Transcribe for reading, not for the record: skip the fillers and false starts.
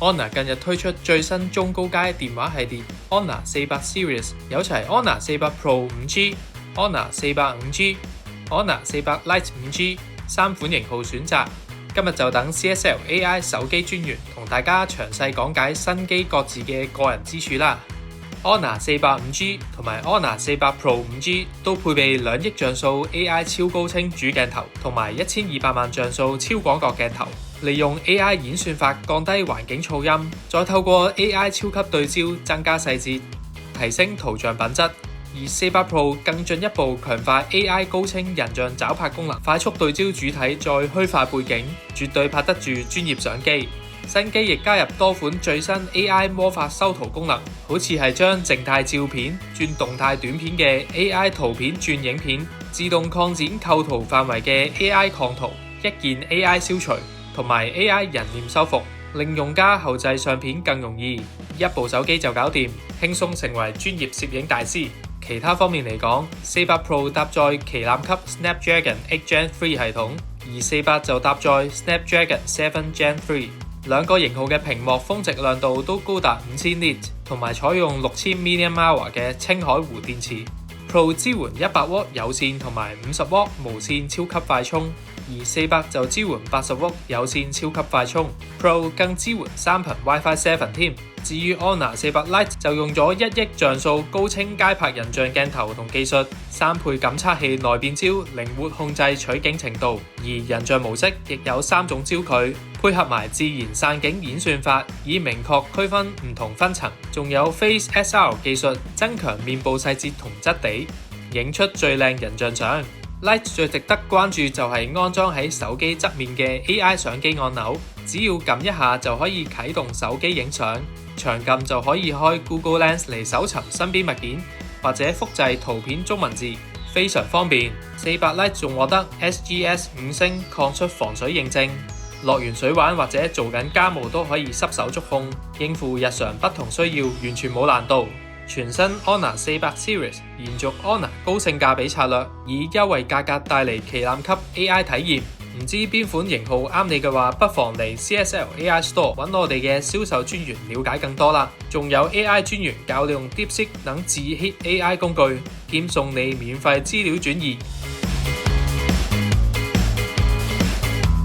Honor 近日推出最新中高階電話系列 Honor 400 Series， 有齊 Honor 400 Pro 5G、Honor 400 5G、Honor 400 Lite 5G 三款型號選擇。今日就等 CSL AI 手機專員同大家詳細講解新機各自嘅個人之處啦。Honor 400 5G 同埋 Honor 400 Pro 5G 都配備2億像素 AI 超高清主鏡頭同埋1200萬像素超廣角鏡頭，利用 AI 演算法降低環境噪音，再透過 AI 超級對焦增加細節，提升圖像品質。而400 Pro 更進一步強化 AI 高清人像找拍功能，快速對焦主體再虛化背景，絕對拍得住專業相機。新機亦加入多款最新 AI 魔法修圖功能，好似係將靜態照片轉動態短片嘅 AI 圖片轉影片，自動擴展構圖範圍嘅 AI 擴圖，一鍵 AI 消除，同埋 AI 人臉修復，令用家後製相片更容易，一部手機就搞掂，輕鬆成為專業攝影大師。其他方面嚟講，400 Pro 搭載旗艦級 Snapdragon 8 Gen 3系統，而400就搭載 Snapdragon 7 Gen 3。兩個型號嘅屏幕峰值亮度都高達5000 nit， 同埋採用6000 mAh 嘅青海湖電池。Pro 支援100W 有線同埋50W 無線超級快充，而400就支援80W 有線超級快充。Pro 更支援3頻 WiFi 7添。至於 Honor 400 Lite 就用咗1億像素高清街拍人像鏡頭同技術，3倍感測器內變焦，靈活控制取景程度，而人像模式亦有3種焦距，配合埋自然散景演算法，以明確區分唔同分層，仲有 Face SR 技術增強面部細節同質地，影出最靚人像相。Lite 最值得關注就係安裝喺手機側面嘅 AI 相機按鈕，只要撳一下就可以啟動手機影相，長撳就可以開 Google Lens 嚟搜尋身邊物件，或者複製圖片中文字，非常方便。400 Lite 仲獲得 SGS 5星抗摔防水認證，落完水玩或者做緊家務都可以濕手觸控，應付日常不同需要完全冇難度。全新 Honor 400 Series 延續 Honor 高性價比策略，以優惠價格帶嚟旗艦級 AI 體驗。唔知邊款型號啱你嘅話，不妨嚟 CSL AI Store 揾我哋嘅銷售專員了解更多啦。仲有 AI 專員教你用 DeepSeek 等自 hit AI 工具，兼送你免費資料轉移。